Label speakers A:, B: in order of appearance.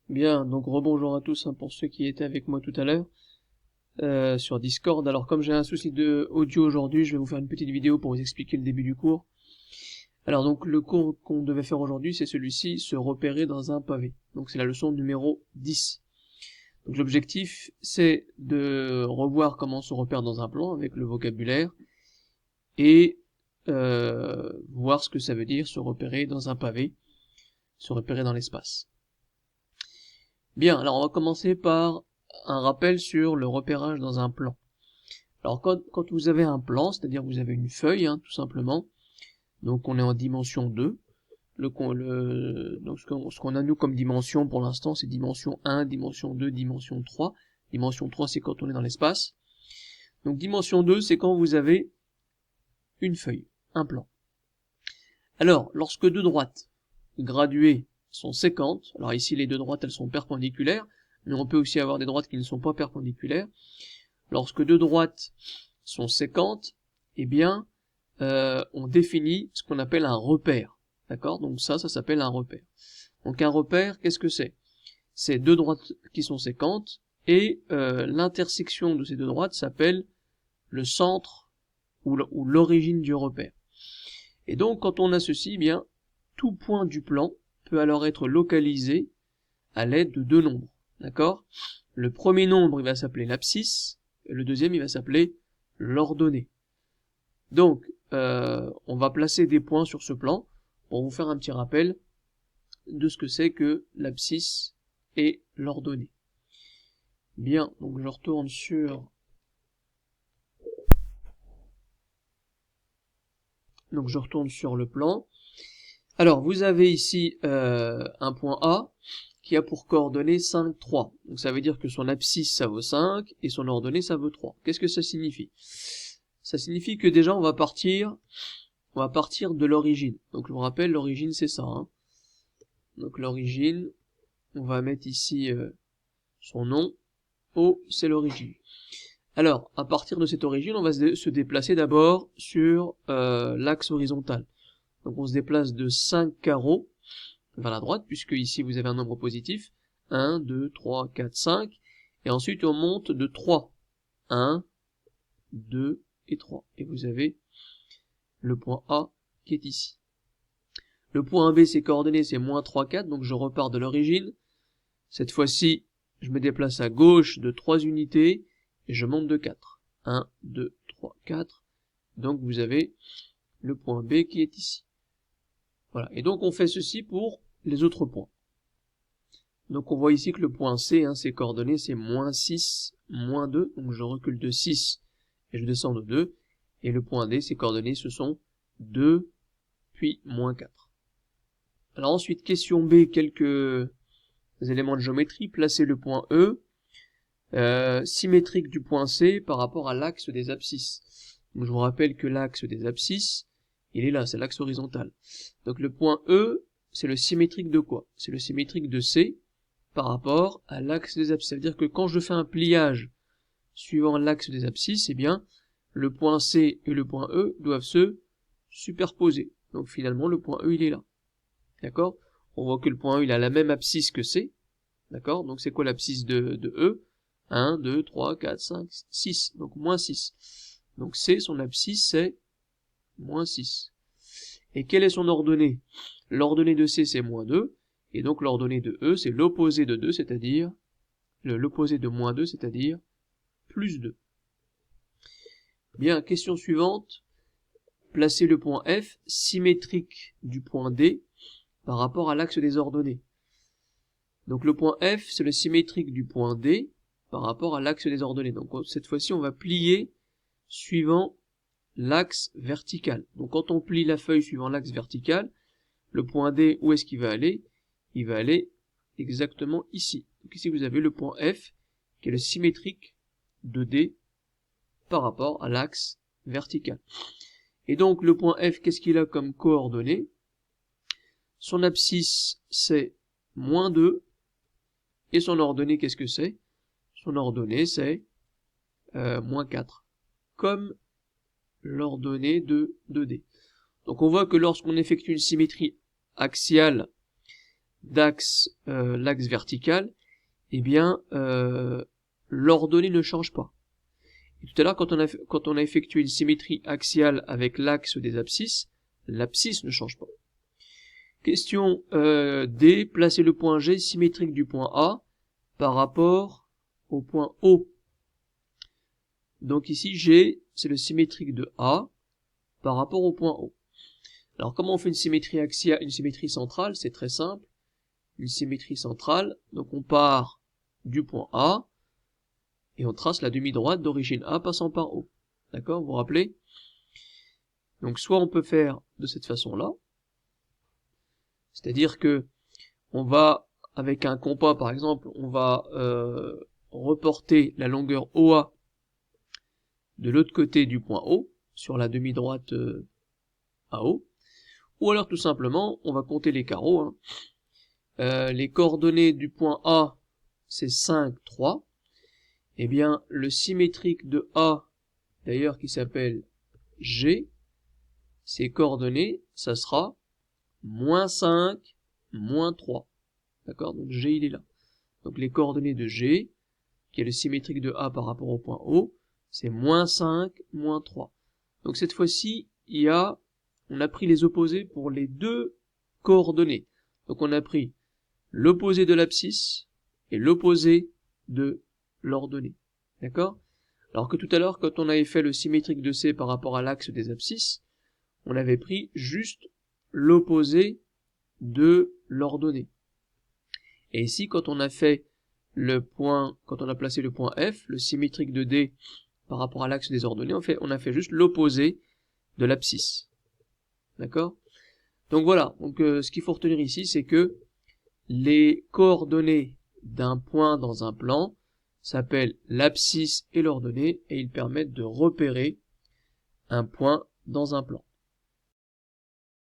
A: Bien, donc rebonjour à tous pour ceux qui étaient avec moi tout à l'heure sur Discord. Alors comme j'ai un souci de audio aujourd'hui, je vais vous faire une petite vidéo pour vous expliquer le début du cours. Alors donc le cours qu'on devait faire aujourd'hui, c'est celui-ci, se repérer dans un pavé. Donc c'est la leçon numéro 10. Donc l'objectif, c'est de revoir comment on se repère dans un plan avec le vocabulaire et voir ce que ça veut dire se repérer dans un pavé, se repérer dans l'espace. Bien, alors on va commencer par un rappel sur le repérage dans un plan. Alors quand vous avez un plan, c'est-à-dire vous avez une feuille, tout simplement, donc on est en dimension 2, donc ce qu'on a nous comme dimension pour l'instant c'est dimension 1, dimension 2, dimension 3. Dimension 3 c'est quand on est dans l'espace. Donc dimension 2 c'est quand vous avez une feuille, un plan. Alors, lorsque deux droites graduées sont séquentes, alors ici les deux droites elles sont perpendiculaires, mais on peut aussi avoir des droites qui ne sont pas perpendiculaires. Lorsque deux droites sont séquentes, eh bien, on définit ce qu'on appelle un repère. D'accord? Donc ça s'appelle un repère. Donc un repère, qu'est-ce que c'est? C'est deux droites qui sont séquentes, et l'intersection de ces deux droites s'appelle le centre ou l'origine du repère. Et donc quand on a ceci, eh bien, tout point du plan peut alors être localisé à l'aide de deux nombres. D'accord? Le premier nombre, il va s'appeler l'abscisse, et le deuxième, il va s'appeler l'ordonnée. Donc, on va placer des points sur ce plan pour vous faire un petit rappel de ce que c'est que l'abscisse et l'ordonnée. Bien, donc je retourne sur... le plan. Alors, vous avez ici un point A qui a pour coordonnées 5, 3. Donc ça veut dire que son abscisse, ça vaut 5, et son ordonnée, ça vaut 3. Qu'est-ce que ça signifie? Ça signifie que déjà, on va partir de l'origine. Donc je vous rappelle, l'origine, c'est ça. Donc l'origine, on va mettre ici son nom. O, c'est l'origine. Alors, à partir de cette origine, on va se déplacer d'abord sur l'axe horizontal. Donc on se déplace de 5 carreaux vers la droite, puisque ici vous avez un nombre positif. 1, 2, 3, 4, 5. Et ensuite on monte de 3. 1, 2 et 3. Et vous avez le point A qui est ici. Le point B, ses coordonnées, c'est moins 3, 4. Donc je repars de l'origine. Cette fois-ci, je me déplace à gauche de 3 unités. Et je monte de 4. 1, 2, 3, 4. Donc vous avez le point B qui est ici. Voilà. Et donc on fait ceci pour les autres points. Donc on voit ici que le point C, ses coordonnées, c'est moins 6, moins 2. Donc je recule de 6 et je descends de 2. Et le point D, ses coordonnées, ce sont 2, puis moins 4. Alors ensuite, question B, quelques éléments de géométrie. Placez le point E symétrique du point C par rapport à l'axe des abscisses. Donc je vous rappelle que l'axe des abscisses, il est là, c'est l'axe horizontal. Donc le point E, c'est le symétrique de quoi? C'est le symétrique de C par rapport à l'axe des abscisses. Ça veut dire que quand je fais un pliage suivant l'axe des abscisses, eh bien, le point C et le point E doivent se superposer. Donc finalement, le point E, il est là. D'accord? On voit que le point E, il a la même abscisse que C. D'accord? Donc c'est quoi l'abscisse de E? 1, 2, 3, 4, 5, 6. Donc moins 6. Donc C, son abscisse, c'est moins 6. Et quelle est son ordonnée? L'ordonnée de C, c'est moins 2. Et donc l'ordonnée de E, c'est l'opposé de 2, c'est-à-dire l'opposé de moins 2, c'est-à-dire plus 2. Bien, question suivante. Placez le point F symétrique du point D par rapport à l'axe des ordonnées. Donc le point F, c'est le symétrique du point D par rapport à l'axe des ordonnées. Donc cette fois-ci, on va plier suivant l'axe vertical. Donc quand on plie la feuille suivant l'axe vertical, le point D, où est-ce qu'il va aller? Il va aller exactement ici. Donc ici, vous avez le point F, qui est le symétrique de D par rapport à l'axe vertical. Et donc le point F, qu'est-ce qu'il a comme coordonnées? Son abscisse, c'est moins 2. Et son ordonnée, qu'est-ce que c'est? Son ordonnée, c'est moins 4. Comme l'ordonnée de 2D. Donc on voit que lorsqu'on effectue une symétrie axiale d'axe l'axe vertical, eh bien l'ordonnée ne change pas. Et tout à l'heure, quand on a effectué une symétrie axiale avec l'axe des abscisses, l'abscisse ne change pas. Question D, placer le point G symétrique du point A par rapport au point O. Donc ici, G, c'est le symétrique de A par rapport au point O. Alors comment on fait une symétrie axiale, une symétrie centrale? C'est très simple. Une symétrie centrale, donc on part du point A, et on trace la demi-droite d'origine A passant par O. D'accord, vous vous rappelez? Donc soit on peut faire de cette façon-là, c'est-à-dire que on va, avec un compas par exemple, on va reporter la longueur OA de l'autre côté du point O, sur la demi-droite AO, ou alors tout simplement, on va compter les carreaux. Les coordonnées du point A, c'est 5, 3. Eh bien, le symétrique de A, d'ailleurs qui s'appelle G, ses coordonnées, ça sera moins 5, moins 3. D'accord? Donc G, il est là. Donc les coordonnées de G, qui est le symétrique de A par rapport au point O, c'est moins 5, moins 3. Donc cette fois-ci, on a pris les opposés pour les deux coordonnées. Donc on a pris l'opposé de l'abscisse et l'opposé de l'ordonnée. D'accord? Alors que tout à l'heure, quand on avait fait le symétrique de C par rapport à l'axe des abscisses, on avait pris juste l'opposé de l'ordonnée. Et ici, quand on a fait quand on a placé le point F, le symétrique de D par rapport à l'axe des ordonnées, on a fait juste l'opposé de l'abscisse. D'accord? Donc voilà. Donc ce qu'il faut retenir ici, c'est que les coordonnées d'un point dans un plan s'appellent l'abscisse et l'ordonnée, et ils permettent de repérer un point dans un plan.